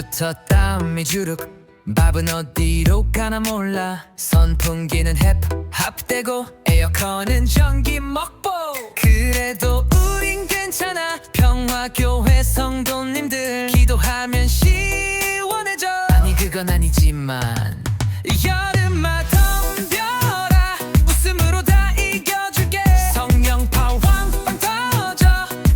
눈부터 땀이 주룩 밥은 어디로 가나 몰라 선풍기는 합되고 에어컨은 전기 먹보 그래도 우린 괜찮아 평화교회 성도님들 기도하면 시원해져 아니 그건 아니지만 여름아 덤벼라 웃음으로 다 이겨줄게 성령 파워 빵빵 터져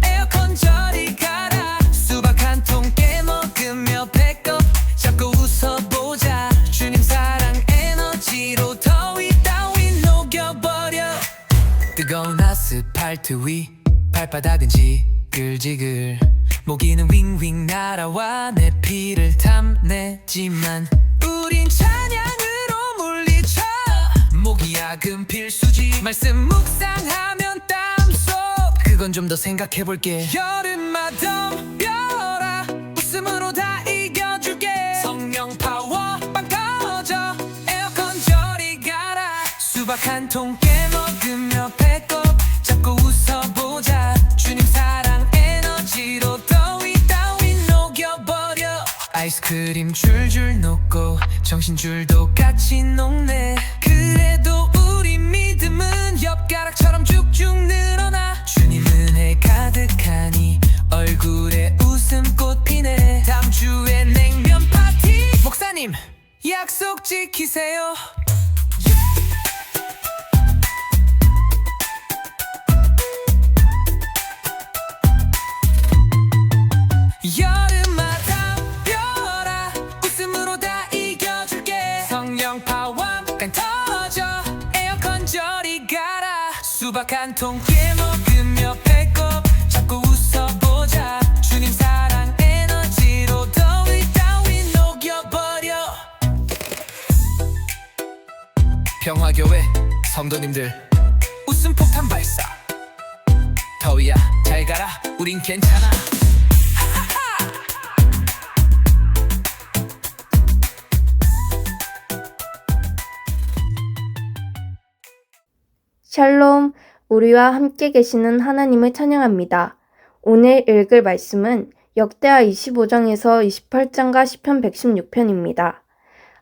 에어컨 저리 가라 수박 한 통 깨먹으며 배꼽 잡고 웃어보자 주님 사랑 에너지로 더위 따위 녹여버려 뜨거운 아스팔트 위 발바닥은 지글지글 모기는 윙윙 날아와 내 피를 탐내지만 우린 찬양으로 물리쳐 모기약은 필수지 말씀 묵상하면 땀속 그건 좀 더 생각해볼게 여름아 덤벼라 웃음으로 다 이겨줄게 성령 파워 빵 터져 에어컨 저리 가라 수박 한 통 깨먹으며 배꼽 잡고 웃어보자 주님 사랑 에너지로 더위 따위 녹여버려 아이스크림 줄줄 녹고 정신줄도 같이 녹네 그래도 우리 믿음은 엿가락처럼 쭉쭉 늘어나 주님 은혜 가득하니 얼굴에 웃음꽃 피네 다음 주에 냉면 파티 목사님 약속 지키세요 여름아 덤벼라 웃음으로 다 이겨줄게 성령 파워 깡 터져 에어컨 저리 가라 수박 한 통 깨먹으며 배꼽 잡고 웃어보자 주님 사랑 에너지로 더위 따위 녹여버려 평화교회 성도님들 웃음 폭탄 발사 더위야 잘 가라 우린 괜찮아 샬롬, 우리와 함께 계시는 하나님을 찬양합니다. 오늘 읽을 말씀은 역대하 25장에서 28장과 시편 116편입니다.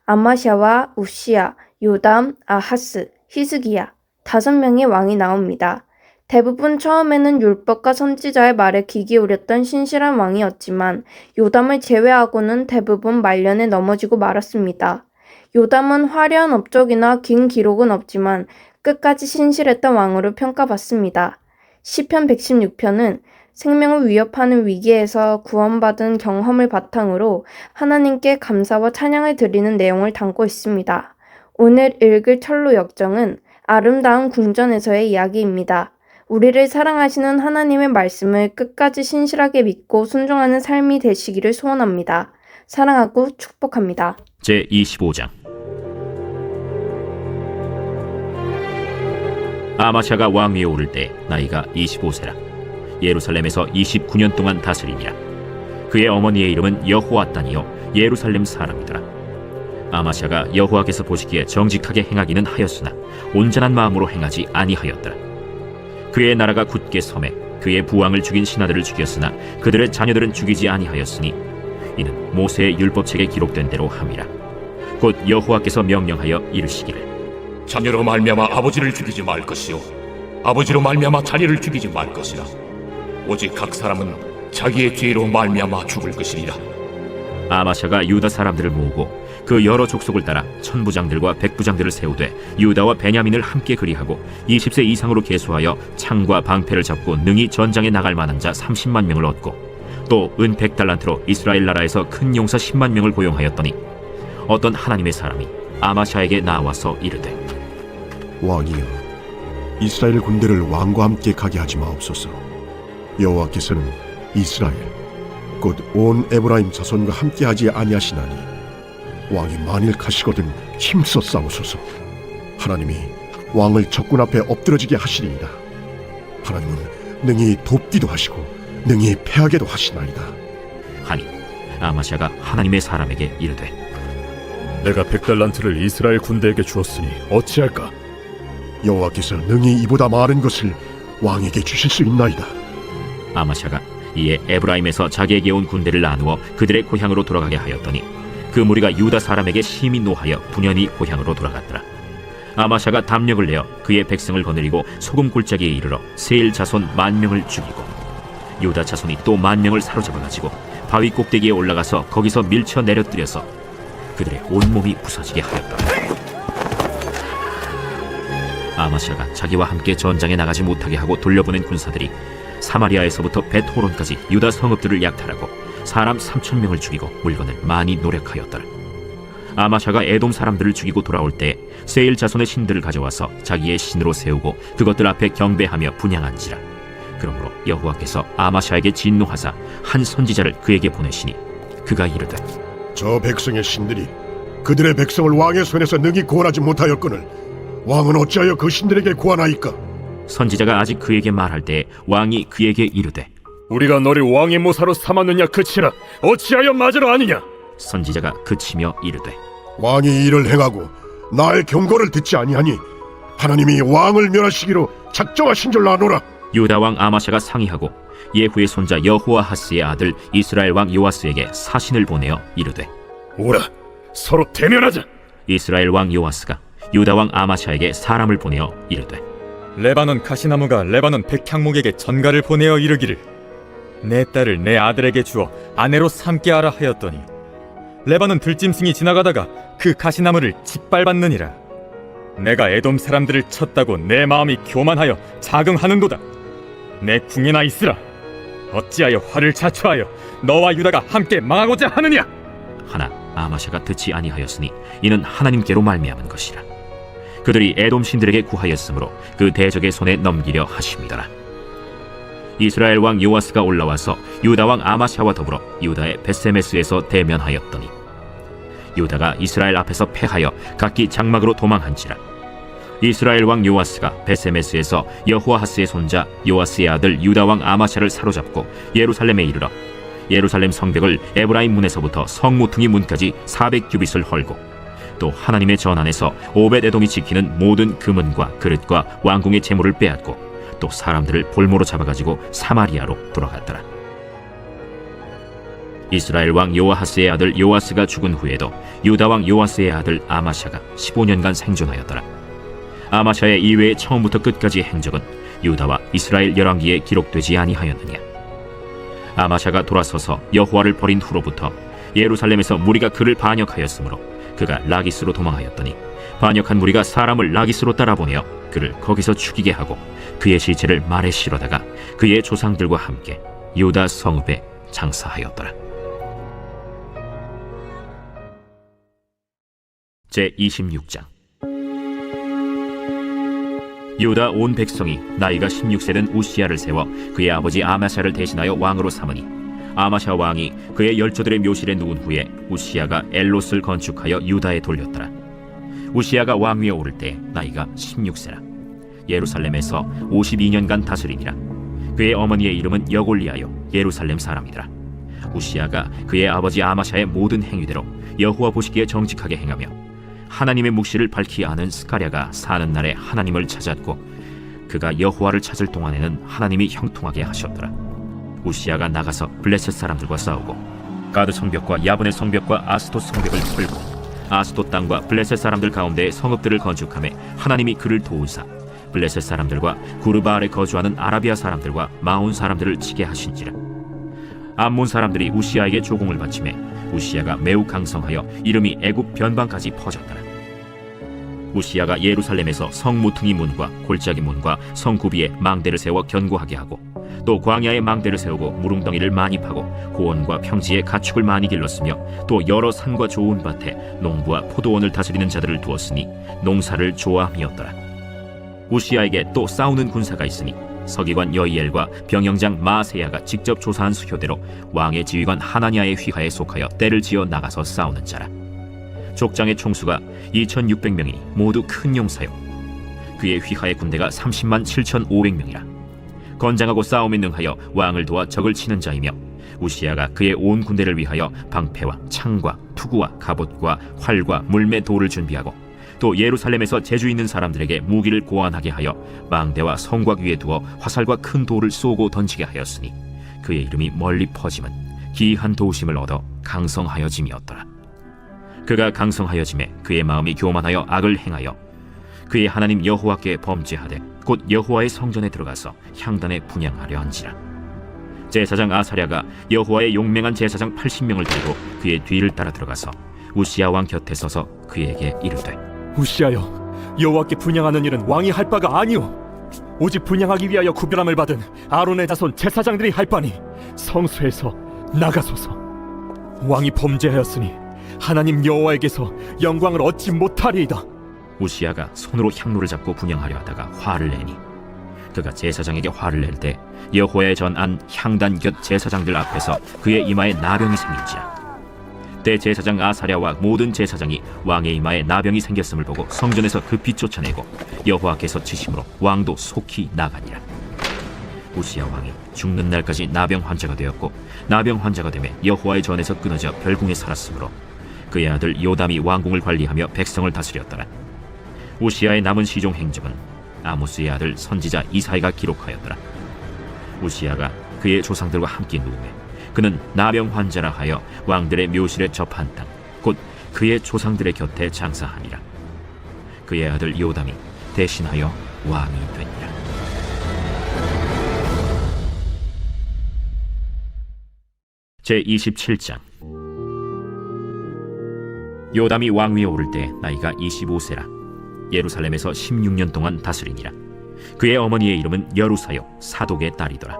아마샤와 우시야, 요담, 아하스, 히스기야 5명의 왕이 나옵니다. 대부분 처음에는 율법과 선지자의 말에 귀 기울였던 신실한 왕이었지만 요담을 제외하고는 대부분 말년에 넘어지고 말았습니다. 요담은 화려한 업적이나 긴 기록은 없지만 끝까지 신실했던 왕으로 평가받습니다. 시편 116편은 생명을 위협하는 위기에서 구원받은 경험을 바탕으로 하나님께 감사와 찬양을 드리는 내용을 담고 있습니다. 오늘 읽을 철로 역정은 아름다운 궁전에서의 이야기입니다. 우리를 사랑하시는 하나님의 말씀을 끝까지 신실하게 믿고 순종하는 삶이 되시기를 소원합니다. 사랑하고 축복합니다. 제25장 아마샤가 왕위에 오를 때 나이가 25세라 예루살렘에서 29년 동안 다스리니라. 그의 어머니의 이름은 여호아단이요 예루살렘 사람이더라. 아마샤가 여호와께서 보시기에 정직하게 행하기는 하였으나 온전한 마음으로 행하지 아니하였더라. 그의 나라가 굳게 섬에 그의 부왕을 죽인 신하들을 죽였으나 그들의 자녀들은 죽이지 아니하였으니 이는 모세의 율법책에 기록된 대로 함이라. 곧 여호와께서 명령하여 이르시기를 자녀로 말미암아 아버지를 죽이지 말 것이요 아버지로 말미암아 자녀를 죽이지 말 것이라. 오직 각 사람은 자기의 죄로 말미암아 죽을 것이리라. 아마샤가 유다 사람들을 모으고 그 여러 족속을 따라 천부장들과 백부장들을 세우되 유다와 베냐민을 함께 그리하고 20세 이상으로 계수하여 창과 방패를 잡고 능히 전장에 나갈 만한 자 30만 명을 얻고 또 은 100달란트로 이스라엘 나라에서 큰 용사 10만 명을 고용하였더니 어떤 하나님의 사람이 아마샤에게 나와서 이르되 왕이여, 이스라엘 군대를 왕과 함께 가게 하지 마옵소서. 여호와께서는 이스라엘 곧 온 에브라임 자손과 함께 하지 아니하시나니 왕이 만일 가시거든 힘써 싸우소서. 하나님이 왕을 적군 앞에 엎드러지게 하시리이다. 하나님은 능히 돕기도 하시고 능히 패하게도 하시나이다. 하니 아마샤가 하나님의 사람에게 이르되 내가 100달란트를 이스라엘 군대에게 주었으니 어찌할까? 여호와께서 능히 이보다 많은 것을 왕에게 주실 수 있나이다. 아마샤가 이에 에브라임에서 자기에게 온 군대를 나누어 그들의 고향으로 돌아가게 하였더니 그 무리가 유다 사람에게 심히 노하여 분연히 고향으로 돌아갔더라. 아마샤가 담력을 내어 그의 백성을 거느리고 소금 골짜기에 이르러 세일 자손 10,000명을 죽이고 유다 자손이 또 10,000명을 사로잡아가지고 바위 꼭대기에 올라가서 거기서 밀쳐 내려뜨려서 그들의 온몸이 부서지게 하였더라. 아마샤가 자기와 함께 전장에 나가지 못하게 하고 돌려보낸 군사들이 사마리아에서부터 벳호론까지 유다 성읍들을 약탈하고 사람 3,000명을 죽이고 물건을 많이 노력하였더라. 아마샤가 에돔 사람들을 죽이고 돌아올 때 세일 자손의 신들을 가져와서 자기의 신으로 세우고 그것들 앞에 경배하며 분향한지라. 그러므로 여호와께서 아마샤에게 진노하사 한 선지자를 그에게 보내시니 그가 이르되 저 백성의 신들이 그들의 백성을 왕의 손에서 능히 구원하지 못하였거늘 왕은 어찌하여 그 신들에게 구하나이까? 선지자가 아직 그에게 말할 때 왕이 그에게 이르되 우리가 너를 왕의 모사로 삼았느냐 그치라. 어찌하여 맞으라 하느냐? 선지자가 그치며 이르되 왕이 이를 행하고 나의 경고를 듣지 아니하니 하나님이 왕을 멸하시기로 작정하신 줄 아노라. 유다 왕 아마샤가 상의하고 예후의 손자 여호아하스의 아들 이스라엘 왕 요아스에게 사신을 보내어 이르되 오라, 서로 대면하자. 이스라엘 왕 요아스가 유다 왕 아마샤에게 사람을 보내어 이르되 레바논 가시나무가 레바논 백향목에게 전가를 보내어 이르기를 내 딸을 내 아들에게 주어 아내로 삼게 하라 하였더니 레바논 들짐승이 지나가다가 그 가시나무를 짓밟았느니라. 내가 에돔 사람들을 쳤다고 내 마음이 교만하여 자긍하는도다. 내 궁에나 있으라. 어찌하여 화를 자초하여 너와 유다가 함께 망하고자 하느냐? 하나 아마샤가 듣지 아니하였으니 이는 하나님께로 말미암은 것이라. 그들이 에돔 신들에게 구하였으므로 그 대적의 손에 넘기려 하심이더라. 이스라엘 왕 요아스가 올라와서 유다 왕 아마샤와 더불어 유다의 벳세메스에서 대면하였더니 유다가 이스라엘 앞에서 패하여 각기 장막으로 도망한지라. 이스라엘 왕 요아스가 벳세메스에서 여호아하스의 손자 요아스의 아들 유다 왕 아마샤를 사로잡고 예루살렘에 이르러 예루살렘 성벽을 에브라임 문에서부터 성모퉁이 문까지 400규빗을 헐고 또 하나님의 전 안에서 오벳에돔이 지키는 모든 금은과 그릇과 왕궁의 재물을 빼앗고 또 사람들을 볼모로 잡아가지고 사마리아로 돌아갔더라. 이스라엘 왕 요아하스의 아들 요아스가 죽은 후에도 유다 왕 요아스의 아들 아마샤가 15년간 생존하였더라. 아마샤의 이외의 처음부터 끝까지의 행적은 유다와 이스라엘 열왕기에 기록되지 아니하였느냐. 아마샤가 돌아서서 여호와를 버린 후로부터 예루살렘에서 무리가 그를 반역하였으므로 그가 라기스로 도망하였더니 반역한 무리가 사람을 라기스로 따라보내어 그를 거기서 죽이게 하고 그의 시체를 말에 실어다가 그의 조상들과 함께 유다 성읍에 장사하였더라. 제26장. 유다 온 백성이 나이가 16세 된 우시야를 세워 그의 아버지 아마샤를 대신하여 왕으로 삼으니 아마샤 왕이 그의 열조들의 묘실에 누운 후에 우시야가 엘롯을 건축하여 유다에 돌렸더라. 우시야가 왕위에 오를 때 나이가 16세라. 예루살렘에서 52년간 다스리니라. 그의 어머니의 이름은 여골리아요 예루살렘 사람이더라. 우시야가 그의 아버지 아마샤의 모든 행위대로 여호와 보시기에 정직하게 행하며 하나님의 묵시를 밝히 아는 스가랴가 사는 날에 하나님을 찾았고 그가 여호와를 찾을 동안에는 하나님이 형통하게 하셨더라. 우시야가 나가서 블레셋 사람들과 싸우고 가드 성벽과 야브네 성벽과 아스돗 성벽을 털고 아스돗 땅과 블레셋 사람들 가운데 성읍들을 건축하며 하나님이 그를 도우사 블레셋 사람들과 구르바알에 거주하는 아라비아 사람들과 마온 사람들을 치게 하신지라. 암몬 사람들이 우시야에게 조공을 바치매 우시야가 매우 강성하여 이름이 애굽 변방까지 퍼졌더라. 우시야가 예루살렘에서 성모퉁이 문과 골짜기 문과 성구비에 망대를 세워 견고하게 하고 또 광야에 망대를 세우고 무릉덩이를 많이 파고 고원과 평지에 가축을 많이 길렀으며 또 여러 산과 좋은 밭에 농부와 포도원을 다스리는 자들을 두었으니 농사를 좋아함이었더라. 우시야에게 또 싸우는 군사가 있으니 서기관 여이엘과 병영장 마세야가 직접 조사한 수효대로 왕의 지휘관 하나니아의 휘하에 속하여 떼를 지어 나가서 싸우는 자라. 족장의 총수가 2,600명이니 모두 큰 용사요. 그의 휘하의 군대가 30만 7,500명이라. 건장하고 싸움에 능하여 왕을 도와 적을 치는 자이며 우시야가 그의 온 군대를 위하여 방패와 창과 투구와 갑옷과 활과 물매 돌을 준비하고 또 예루살렘에서 재주 있는 사람들에게 무기를 고안하게 하여 망대와 성곽 위에 두어 화살과 큰 돌을 쏘고 던지게 하였으니 그의 이름이 멀리 퍼짐은 기이한 도우심을 얻어 강성하여짐이었더라. 그가 강성하여짐에 그의 마음이 교만하여 악을 행하여 그의 하나님 여호와께 범죄하되 곧 여호와의 성전에 들어가서 향단에 분향하려 한지라. 제사장 아사랴가 여호와의 용맹한 제사장 80명을 들고 그의 뒤를 따라 들어가서 우시야 왕 곁에 서서 그에게 이르되, 우시하여, 여호와께 분향하는 일은 왕이 할 바가 아니오. 오직 분향하기 위하여 구별함을 받은 아론의 자손 제사장들이 할 바니 성소에서 나가소서. 왕이 범죄하였으니 하나님 여호와에게서 영광을 얻지 못하리이다. 우시야가 손으로 향로를 잡고 분향하려 하다가 화를 내니 그가 제사장에게 화를 낼 때 여호와의 전안 향단 곁 제사장들 앞에서 그의 이마에 나병이 생긴지라. 대제사장 아사랴와 모든 제사장이 왕의 이마에 나병이 생겼음을 보고 성전에서 급히 쫓아내고 여호와께서 치심으로 왕도 속히 나가니라. 우시야 왕이 죽는 날까지 나병 환자가 되었고 나병 환자가 되매 여호와의 전에서 끊어져 별궁에 살았으므로 그의 아들 요담이 왕궁을 관리하며 백성을 다스렸더라. 우시야의 남은 시종 행적은 아모스의 아들 선지자 이사야가 기록하였더라. 우시야가 그의 조상들과 함께 누우매 그는 나병 환자라 하여 왕들의 묘실에 접한 땅 곧 그의 조상들의 곁에 장사하니라. 그의 아들 요담이 대신하여 왕이 되니라. 제27장. 요담이 왕위에 오를 때 나이가 25세라. 예루살렘에서 16년 동안 다스리니라. 그의 어머니의 이름은 여루사요 사독의 딸이더라.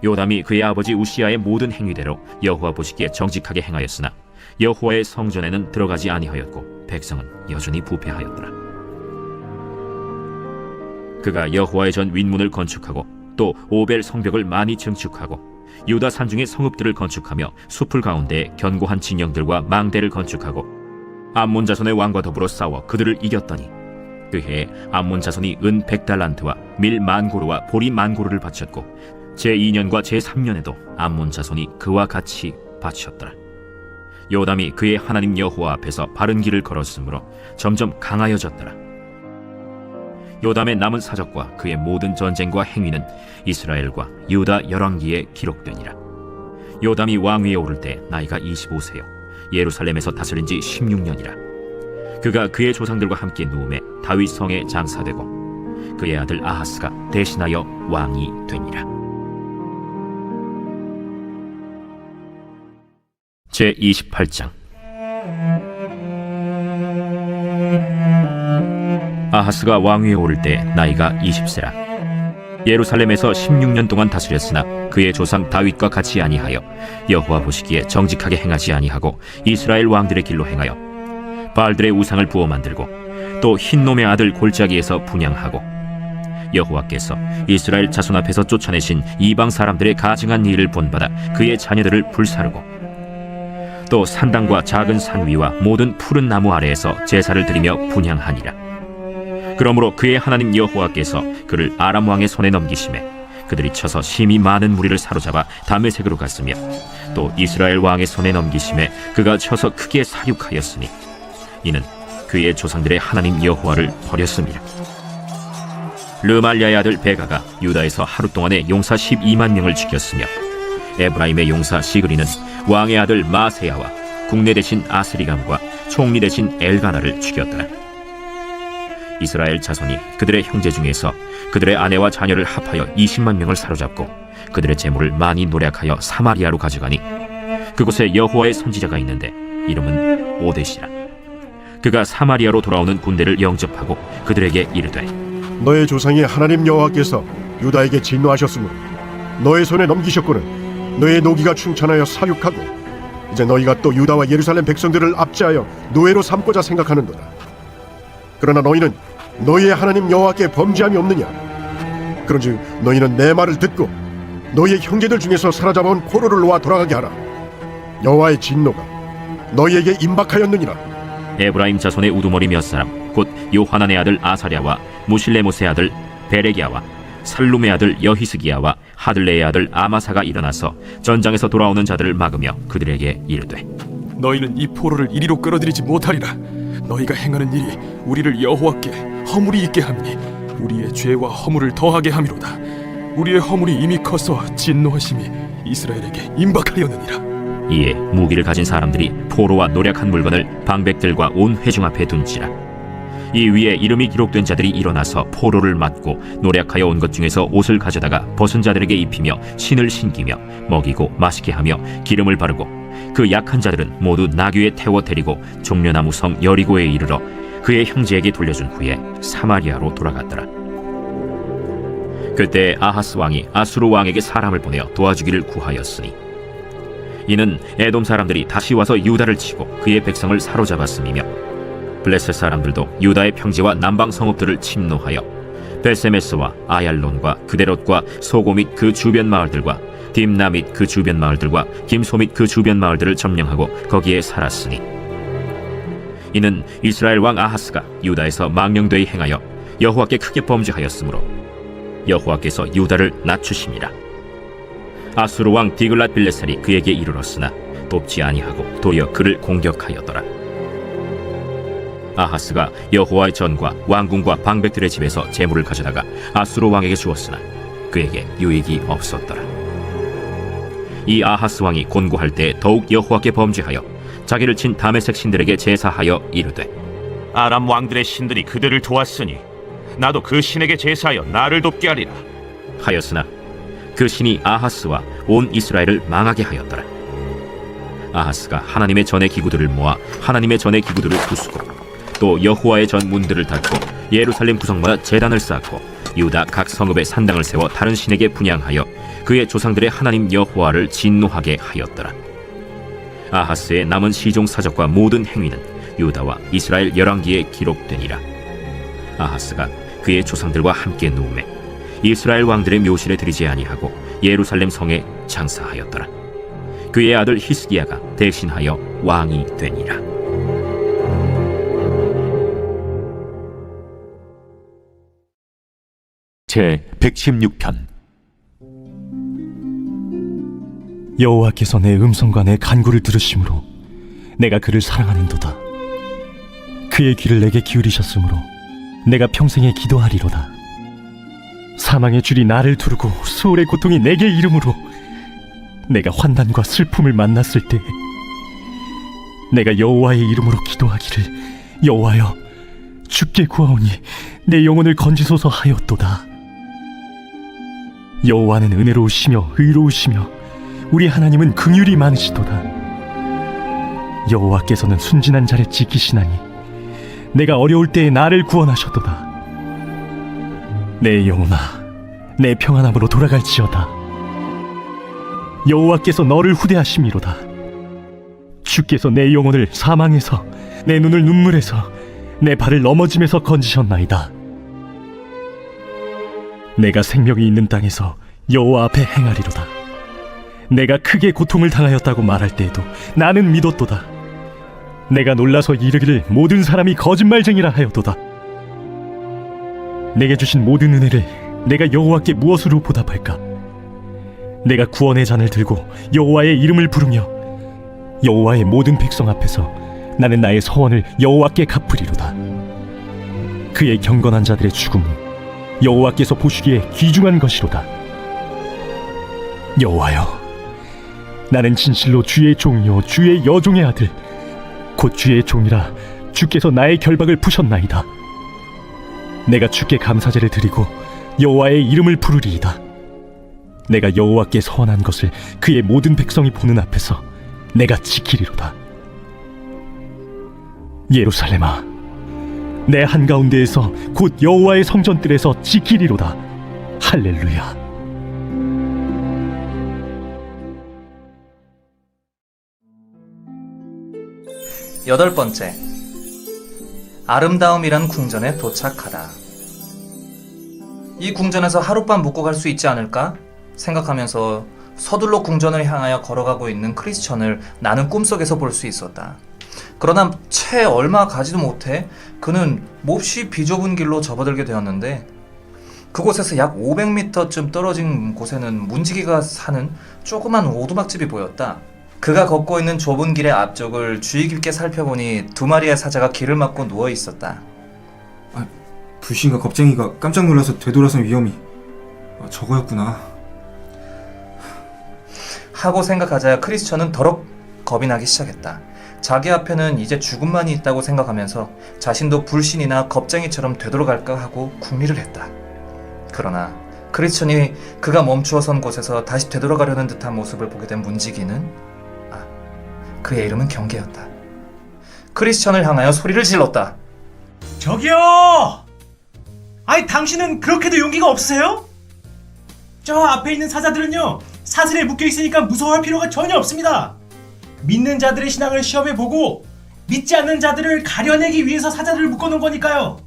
요담이 그의 아버지 우시야의 모든 행위대로 여호와 보시기에 정직하게 행하였으나 여호와의 성전에는 들어가지 아니하였고 백성은 여전히 부패하였더라. 그가 여호와의 전 윗문을 건축하고 또 오벨 성벽을 많이 증축하고 유다 산중의 성읍들을 건축하며 숲을 가운데 견고한 진영들과 망대를 건축하고 암몬 자손의 왕과 더불어 싸워 그들을 이겼더니 그 해에 암몬 자손이 은 100달란트와 밀 10,000고루와 보리 10,000고루를 바쳤고 제2년과 제3년에도 암몬 자손이 그와 같이 바쳤더라. 요담이 그의 하나님 여호와 앞에서 바른 길을 걸었으므로 점점 강하여졌더라. 요담의 남은 사적과 그의 모든 전쟁과 행위는 이스라엘과 유다 열왕기에 기록되니라. 요담이 왕위에 오를 때 나이가 25세요 예루살렘에서 다스린 지 16년이라. 그가 그의 조상들과 함께 누움에 다윗 성에 장사되고 그의 아들 아하스가 대신하여 왕이 되니라. 제28장. 아하스가 왕위에 오를 때 나이가 20세라. 예루살렘에서 16년 동안 다스렸으나 그의 조상 다윗과 같이 아니하여 여호와 보시기에 정직하게 행하지 아니하고 이스라엘 왕들의 길로 행하여 바알들의 우상을 부어 만들고 또 흰놈의 아들 골짜기에서 분향하고 여호와께서 이스라엘 자손 앞에서 쫓아내신 이방 사람들의 가증한 일을 본받아 그의 자녀들을 불사르고 또 산당과 작은 산 위와 모든 푸른 나무 아래에서 제사를 드리며 분향하니라. 그러므로 그의 하나님 여호와께서 그를 아람 왕의 손에 넘기심에 그들이 쳐서 심히 많은 무리를 사로잡아 다메섹으로 갔으며 또 이스라엘 왕의 손에 넘기심에 그가 쳐서 크게 사륙하였으니 이는 그의 조상들의 하나님 여호와를 버렸음이라. 르말야의 아들 베가가 유다에서 하루 동안에 용사 12만 명을 죽였으며 에브라임의 용사 시그리는 왕의 아들 마세야와 국내 대신 아스리감과 총리 대신 엘가나를 죽였더라. 이스라엘 자손이 그들의 형제 중에서 그들의 아내와 자녀를 합하여 20만 명을 사로잡고 그들의 재물을 많이 노략하여 사마리아로 가져가니 그곳에 여호와의 선지자가 있는데 이름은 오데시라. 그가 사마리아로 돌아오는 군대를 영접하고 그들에게 이르되, 너의 조상이 하나님 여호와께서 유다에게 진노하셨으므로 너의 손에 넘기셨거늘 너의 노기가 충천하여 사육하고 이제 너희가 또 유다와 예루살렘 백성들을 압제하여 노예로 삼고자 생각하는도다. 그러나 너희는 너희의 하나님 여호와께 범죄함이 없느냐? 그런즉 너희는 내 말을 듣고 너희의 형제들 중에서 사로잡아온 포로를 놓아 돌아가게 하라. 여호와의 진노가 너희에게 임박하였느니라. 에브라임 자손의 우두머리 몇 사람 곧 요하난의 아들 아사랴와 무실레못의 아들 베레기야와 살룸의 아들 여히스기야와 하들레의 아들 아마사가 일어나서 전장에서 돌아오는 자들을 막으며 그들에게 이르되, 너희는 이 포로를 이리로 끌어들이지 못하리라. 너희가 행하는 일이 우리를 여호와께 허물이 있게 함이니 우리의 죄와 허물을 더하게 함이로다. 우리의 허물이 이미 커서 진노하심이 이스라엘에게 임박하였느니라. 이에 무기를 가진 사람들이 포로와 노략한 물건을 방백들과 온 회중 앞에 둔지라. 이 위에 이름이 기록된 자들이 일어나서 포로를 맞고 노략하여 온 것 중에서 옷을 가져다가 벗은 자들에게 입히며 신을 신기며 먹이고 마시게 하며 기름을 바르고 그 약한 자들은 모두 나귀에 태워 데리고 종려나무 성 여리고에 이르러 그의 형제에게 돌려준 후에 사마리아로 돌아갔더라. 그때 아하스 왕이 아수르 왕에게 사람을 보내어 도와주기를 구하였으니 이는 에돔 사람들이 다시 와서 유다를 치고 그의 백성을 사로잡았음이며 블레셋 사람들도 유다의 평지와 남방 성읍들을 침노하여 벳세메스와 아얄론과 그데롯과 소고 및 그 주변 마을들과 딥나 및 그 주변 마을들과 김소 및 그 주변 마을들을 점령하고 거기에 살았으니 이는 이스라엘 왕 아하스가 유다에서 망령되이 행하여 여호와께 크게 범죄하였으므로 여호와께서 유다를 낮추심이라. 아수르 왕 디글랏 빌레살이 그에게 이르렀으나 돕지 아니하고 도리어 그를 공격하였더라. 아하스가 여호와의 전과 왕궁과 방백들의 집에서 재물을 가져다가 아수르 왕에게 주었으나 그에게 유익이 없었더라. 이 아하스 왕이 곤고할 때 더욱 여호와께 범죄하여 자기를 친 다메섹 신들에게 제사하여 이르되 아람 왕들의 신들이 그들을 도왔으니 나도 그 신에게 제사하여 나를 돕게 하리라 하였으나 그 신이 아하스와 온 이스라엘을 망하게 하였더라. 아하스가 하나님의 전의 기구들을 모아 하나님의 전의 기구들을 부수고 또 여호와의 전 문들을 닫고 예루살렘 구성마다 제단을 쌓고 유다 각 성읍에 산당을 세워 다른 신에게 분향하여 그의 조상들의 하나님 여호와를 진노하게 하였더라. 아하스의 남은 시종 사적과 모든 행위는 유다와 이스라엘 열왕기에 기록되니라. 아하스가 그의 조상들과 함께 누우매 이스라엘 왕들의 묘실에 들이지 아니하고 예루살렘 성에 장사하였더라. 그의 아들 히스기야가 대신하여 왕이 되니라. 제 116편. 여호와께서 내 음성과 내 간구를 들으심으로 내가 그를 사랑하는도다. 그의 귀를 내게 기울이셨으므로 내가 평생에 기도하리로다. 사망의 줄이 나를 두르고 수월의 고통이 내게 이름으로 내가 환난과 슬픔을 만났을 때 내가 여호와의 이름으로 기도하기를 여호와여 주께 구하오니 내 영혼을 건지소서 하였도다. 여호와는 은혜로우시며 의로우시며 우리 하나님은 긍휼이 많으시도다. 여호와께서는 순진한 자를 지키시나니 내가 어려울 때에 나를 구원하셨도다. 내 영혼아 내 평안함으로 돌아갈지어다. 여호와께서 너를 후대하심이로다. 주께서 내 영혼을 사망에서 내 눈을 눈물에서 내 발을 넘어짐에서 건지셨나이다. 내가 생명이 있는 땅에서 여호와 앞에 행하리로다. 내가 크게 고통을 당하였다고 말할 때에도 나는 믿었도다. 내가 놀라서 이르기를 모든 사람이 거짓말쟁이라 하였도다. 내게 주신 모든 은혜를 내가 여호와께 무엇으로 보답할까? 내가 구원의 잔을 들고 여호와의 이름을 부르며 여호와의 모든 백성 앞에서 나는 나의 서원을 여호와께 갚으리로다. 그의 경건한 자들의 죽음은 여호와께서 보시기에 귀중한 것이로다. 여호와여 나는 진실로 주의 종이요 주의 여종의 아들 곧 주의 종이라 주께서 나의 결박을 푸셨나이다. 내가 주께 감사제를 드리고 여호와의 이름을 부르리이다. 내가 여호와께 서원한 것을 그의 모든 백성이 보는 앞에서 내가 지키리로다. 예루살렘아 내 한가운데에서 곧 여호와의 성전들에서 지키리로다. 할렐루야. 여덟 번째, 아름다움이란 궁전에 도착하다. 이 궁전에서 하룻밤 묵고 갈 수 있지 않을까 생각하면서 서둘러 궁전을 향하여 걸어가고 있는 크리스천을 나는 꿈속에서 볼 수 있었다. 그러나 채 얼마 가지도 못해 그는 몹시 비좁은 길로 접어들게 되었는데 그곳에서 약 500m쯤 떨어진 곳에는 문지기가 사는 조그만 오두막집이 보였다. 그가 걷고 있는 좁은 길의 앞쪽을 주의 깊게 살펴보니 두 마리의 사자가 길을 막고 누워 있었다. 불신과 겁쟁이가 깜짝 놀라서 되돌아선 위험이 저거였구나. 하고 생각하자 크리스천은 더럽 겁이 나기 시작했다. 자기 앞에는 이제 죽음만이 있다고 생각하면서 자신도 불신이나 겁쟁이처럼 되돌아갈까 하고 궁리를 했다. 그러나 크리스천이 그가 멈추어 선 곳에서 다시 되돌아가려는 듯한 모습을 보게 된 문지기는 그의 이름은 경계였다. 크리스천을 향하여 소리를 질렀다. 저기요! 아니 당신은 그렇게도 용기가 없으세요? 저 앞에 있는 사자들은요 사슬에 묶여있으니까 무서워할 필요가 전혀 없습니다. 믿는 자들의 신앙을 시험해보고 믿지 않는 자들을 가려내기 위해서 사자들을 묶어놓은 거니까요.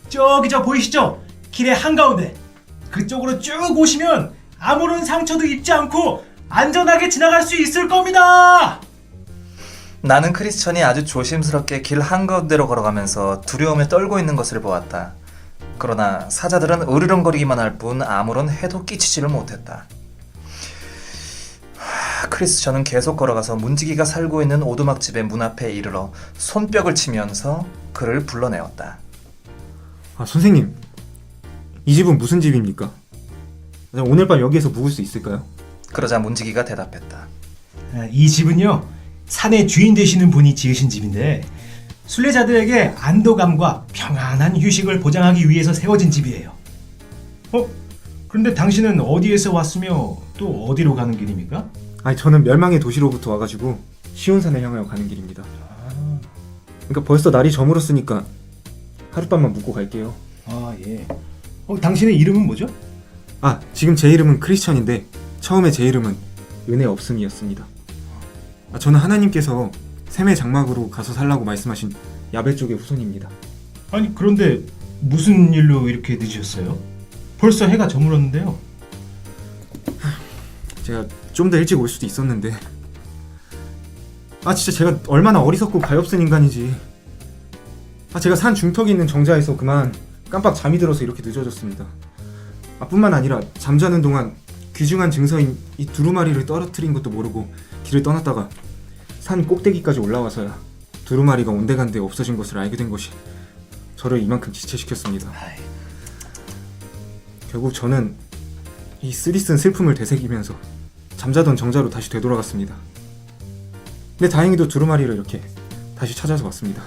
저기 저 보이시죠? 길의 한가운데 그쪽으로 쭉 오시면 아무런 상처도 입지 않고 안전하게 지나갈 수 있을 겁니다. 나는 크리스천이 아주 조심스럽게 길 한가운데로 걸어가면서 두려움에 떨고 있는 것을 보았다. 그러나 사자들은 으르렁거리기만 할 뿐 아무런 해도 끼치지를 못했다. 크리스천은 계속 걸어가서 문지기가 살고 있는 오두막집의 문 앞에 이르러 손뼉을 치면서 그를 불러내었다. 선생님, 이 집은 무슨 집입니까? 오늘 밤 여기에서 묵을 수 있을까요? 그러자 문지기가 대답했다. 이 집은요 산의 주인 되시는 분이 지으신 집인데 순례자들에게 안도감과 평안한 휴식을 보장하기 위해서 세워진 집이에요. 그런데 당신은 어디에서 왔으며 또 어디로 가는 길입니까? 저는 멸망의 도시로부터 와가지고 시온산을 향하여 가는 길입니다. 그러니까 벌써 날이 저물었으니까 하룻밤만 묵고 갈게요. 예. 당신의 이름은 뭐죠? 지금 제 이름은 크리스천인데 처음에 제 이름은 은혜 없음이었습니다. 저는 하나님께서 셈의 장막으로 가서 살라고 말씀하신 야벨 쪽의 후손입니다. 아니 그런데 무슨 일로 이렇게 늦으셨어요? 벌써 해가 저물었는데요. 제가 좀 더 일찍 올 수도 있었는데 진짜 제가 얼마나 어리석고 가엾은 인간이지. 제가 산 중턱에 있는 정자에서 그만 깜빡 잠이 들어서 이렇게 늦어졌습니다. 뿐만 아니라 잠자는 동안 귀중한 증서인 이 두루마리를 떨어뜨린 것도 모르고 길을 떠났다가 산 꼭대기까지 올라와서야 두루마리가 온데간데 없어진 것을 알게 된 것이 저를 이만큼 지체시켰습니다. 결국 저는 이 쓰디쓴 슬픔을 되새기면서 잠자던 정자로 다시 되돌아갔습니다. 근데 다행히도 두루마리를 이렇게 다시 찾아서 왔습니다.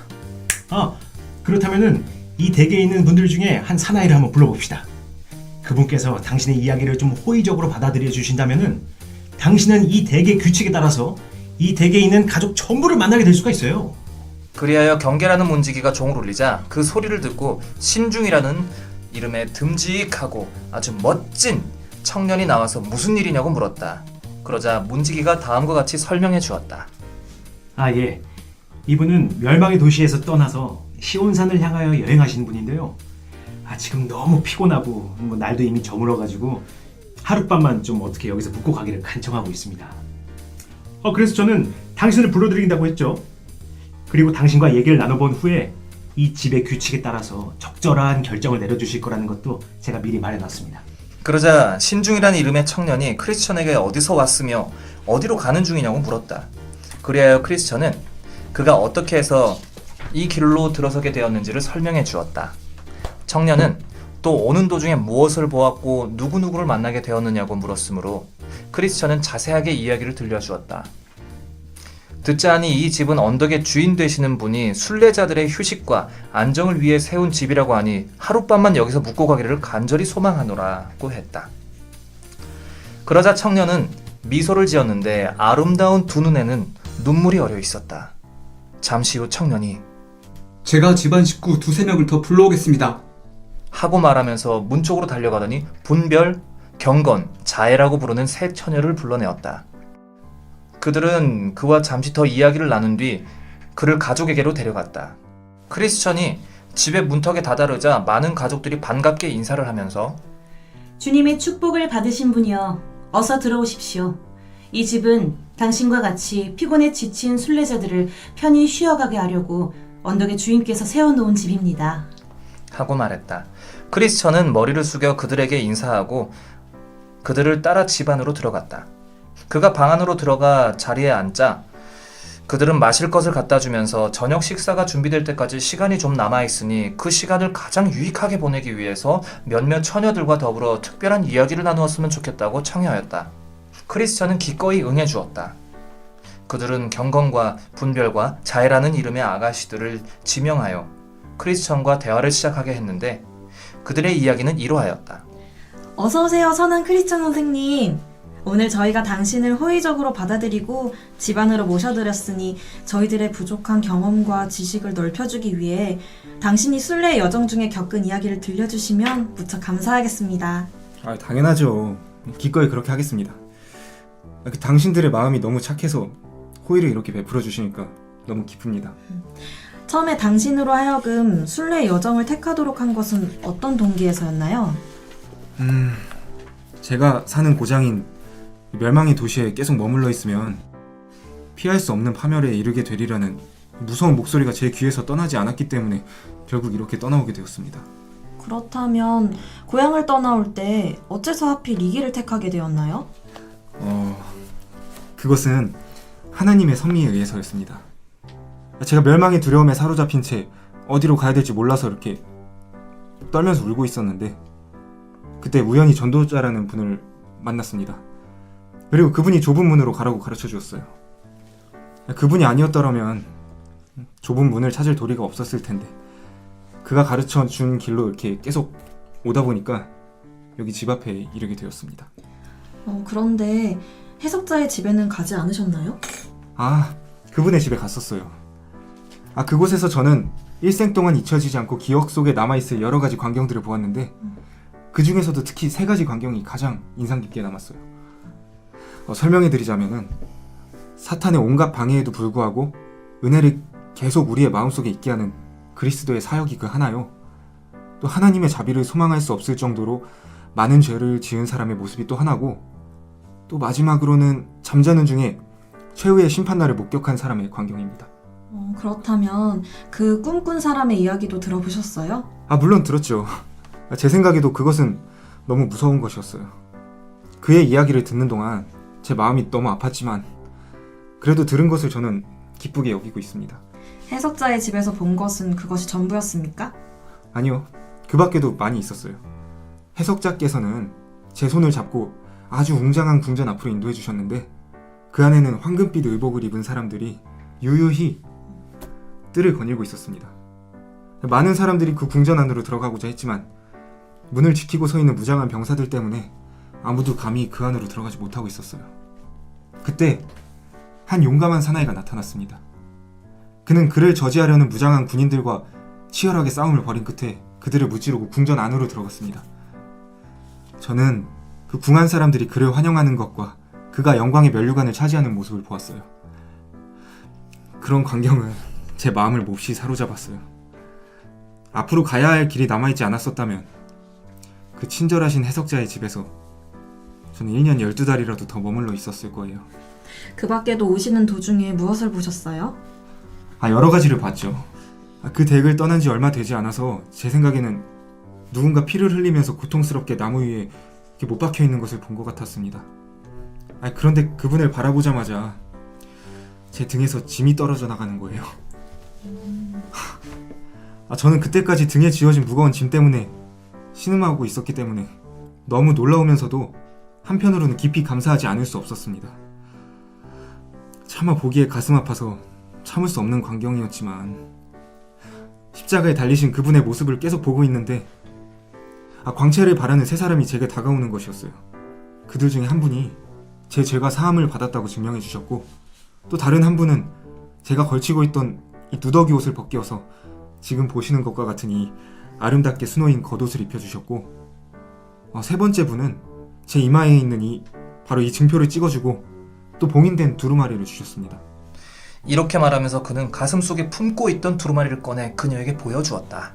그렇다면은 이 댁에 있는 분들 중에 한 사나이를 한번 불러봅시다. 그분께서 당신의 이야기를 좀 호의적으로 받아들여 주신다면은 당신은 이 댁의 규칙에 따라서 이 댁에 있는 가족 전부를 만나게 될 수가 있어요. 그리하여 경계라는 문지기가 종을 울리자 그 소리를 듣고 신중이라는 이름에 듬직하고 아주 멋진 청년이 나와서 무슨 일이냐고 물었다. 그러자 문지기가 다음과 같이 설명해 주었다. 예. 이분은 멸망의 도시에서 떠나서 시온산을 향하여 여행하시는 분인데요. 지금 너무 피곤하고 날도 이미 저물어가지고 하룻밤만 좀 어떻게 여기서 묵고 가기를 간청하고 있습니다. 그래서 저는 당신을 불러드린다고 했죠. 그리고 당신과 얘기를 나눠본 후에 이 집의 규칙에 따라서 적절한 결정을 내려주실 거라는 것도 제가 미리 말해놨습니다. 그러자 신중이라는 이름의 청년이 크리스천에게 어디서 왔으며 어디로 가는 중이냐고 물었다. 그리하여 크리스천은 그가 어떻게 해서 이 길로 들어서게 되었는지를 설명해 주었다. 청년은 또 오는 도중에 무엇을 보았고 누구누구를 만나게 되었느냐고 물었으므로 크리스천은 자세하게 이야기를 들려주었다. 듣자하니 이 집은 언덕의 주인 되시는 분이 순례자들의 휴식과 안정을 위해 세운 집이라고 하니 하룻밤만 여기서 묵고 가기를 간절히 소망하노라고 했다. 그러자 청년은 미소를 지었는데 아름다운 두 눈에는 눈물이 어려 있었다. 잠시 후 청년이 제가 집안 식구 2-3명을 더 불러오겠습니다. 하고 말하면서 문 쪽으로 달려가더니 분별, 경건, 자애라고 부르는 세 처녀를 불러내었다. 그들은 그와 잠시 더 이야기를 나눈 뒤 그를 가족에게로 데려갔다. 크리스천이 집의 문턱에 다다르자 많은 가족들이 반갑게 인사를 하면서 주님의 축복을 받으신 분이여 어서 들어오십시오. 이 집은 당신과 같이 피곤에 지친 순례자들을 편히 쉬어가게 하려고 언덕의 주인께서 세워놓은 집입니다. 하고 말했다. 크리스천은 머리를 숙여 그들에게 인사하고 그들을 따라 집 안으로 들어갔다. 그가 방 안으로 들어가 자리에 앉자 그들은 마실 것을 갖다 주면서 저녁 식사가 준비될 때까지 시간이 좀 남아있으니 그 시간을 가장 유익하게 보내기 위해서 몇몇 처녀들과 더불어 특별한 이야기를 나누었으면 좋겠다고 청해하였다. 크리스천은 기꺼이 응해주었다. 그들은 경건과 분별과 자애라는 이름의 아가씨들을 지명하여 크리스천과 대화를 시작하게 했는데 그들의 이야기는 이러하였다. 어서오세요, 선한 크리스천 선생님. 오늘 저희가 당신을 호의적으로 받아들이고 집 안으로 모셔드렸으니 저희들의 부족한 경험과 지식을 넓혀주기 위해 당신이 순례의 여정 중에 겪은 이야기를 들려주시면 무척 감사하겠습니다. 당연하죠. 기꺼이 그렇게 하겠습니다. 당신들의 마음이 너무 착해서 호의를 이렇게 베풀어 주시니까 너무 기쁩니다. 처음에 당신으로 하여금 순례의 여정을 택하도록 한 것은 어떤 동기에서였나요? 제가 사는 고장인 멸망의 도시에 계속 머물러 있으면 피할 수 없는 파멸에 이르게 되리라는 무서운 목소리가 제 귀에서 떠나지 않았기 때문에 결국 이렇게 떠나오게 되었습니다. 그렇다면 고향을 떠나올 때 어째서 하필 이 길을 택하게 되었나요? 그것은 하나님의 섭리에 의해서였습니다. 제가 멸망의 두려움에 사로잡힌 채 어디로 가야 될지 몰라서 이렇게 떨면서 울고 있었는데 그때 우연히 전도자라는 분을 만났습니다. 그리고 그분이 좁은 문으로 가라고 가르쳐 주었어요. 그분이 아니었더라면 좁은 문을 찾을 도리가 없었을 텐데 그가 가르쳐 준 길로 이렇게 계속 오다 보니까 여기 집 앞에 이르게 되었습니다. 그런데 해석자의 집에는 가지 않으셨나요? 그분의 집에 갔었어요. 그곳에서 저는 일생 동안 잊혀지지 않고 기억 속에 남아있을 여러 가지 광경들을 보았는데 그 중에서도 특히 3가지 광경이 가장 인상 깊게 남았어요. 설명해드리자면은 사탄의 온갖 방해에도 불구하고 은혜를 계속 우리의 마음속에 있게 하는 그리스도의 사역이 그 하나요. 또 하나님의 자비를 소망할 수 없을 정도로 많은 죄를 지은 사람의 모습이 또 하나고 또 마지막으로는 잠자는 중에 최후의 심판날을 목격한 사람의 광경입니다. 그렇다면 그 꿈꾼 사람의 이야기도 들어보셨어요? 물론 들었죠. 제 생각에도 그것은 너무 무서운 것이었어요. 그의 이야기를 듣는 동안 제 마음이 너무 아팠지만 그래도 들은 것을 저는 기쁘게 여기고 있습니다. 해석자의 집에서 본 것은 그것이 전부였습니까? 아니요. 그 밖에도 많이 있었어요. 해석자께서는 제 손을 잡고 아주 웅장한 궁전 앞으로 인도해 주셨는데 그 안에는 황금빛 의복을 입은 사람들이 유유히 뜰을 거닐고 있었습니다. 많은 사람들이 그 궁전 안으로 들어가고자 했지만 문을 지키고 서 있는 무장한 병사들 때문에 아무도 감히 그 안으로 들어가지 못하고 있었어요. 그때 한 용감한 사나이가 나타났습니다. 그는 그를 저지하려는 무장한 군인들과 치열하게 싸움을 벌인 끝에 그들을 무찌르고 궁전 안으로 들어갔습니다. 저는 그 궁한 사람들이 그를 환영하는 것과 그가 영광의 면류관을 차지하는 모습을 보았어요. 그런 광경은 제 마음을 몹시 사로잡았어요. 앞으로 가야 할 길이 남아있지 않았었다면 그 친절하신 해석자의 집에서 저는 1년 12달이라도 더 머물러 있었을 거예요. 그 밖에도 오시는 도중에 무엇을 보셨어요? 여러 가지를 봤죠. 그 댁을 떠난 지 얼마 되지 않아서 제 생각에는 누군가 피를 흘리면서 고통스럽게 나무 위에 이렇게 못 박혀 있는 것을 본 것 같았습니다. 그런데 그분을 바라보자마자 제 등에서 짐이 떨어져 나가는 거예요. 저는 그때까지 등에 지어진 무거운 짐 때문에 신음하고 있었기 때문에 너무 놀라우면서도 한편으로는 깊이 감사하지 않을 수 없었습니다. 차마 보기에 가슴 아파서 참을 수 없는 광경이었지만 십자가에 달리신 그분의 모습을 계속 보고 있는데 광채를 바라는 3사람이 제게 다가오는 것이었어요. 그들 중에 한 분이 제 죄가 사함을 받았다고 증명해 주셨고 또 다른 한 분은 제가 걸치고 있던 이 누더기 옷을 벗겨서 지금 보시는 것과 같은 이 아름답게 수놓인 겉옷을 입혀주셨고 3번째 분은 제 이마에 있는 바로 이 증표를 찍어주고 또 봉인된 두루마리를 주셨습니다. 이렇게 말하면서 그는 가슴 속에 품고 있던 두루마리를 꺼내 그녀에게 보여주었다.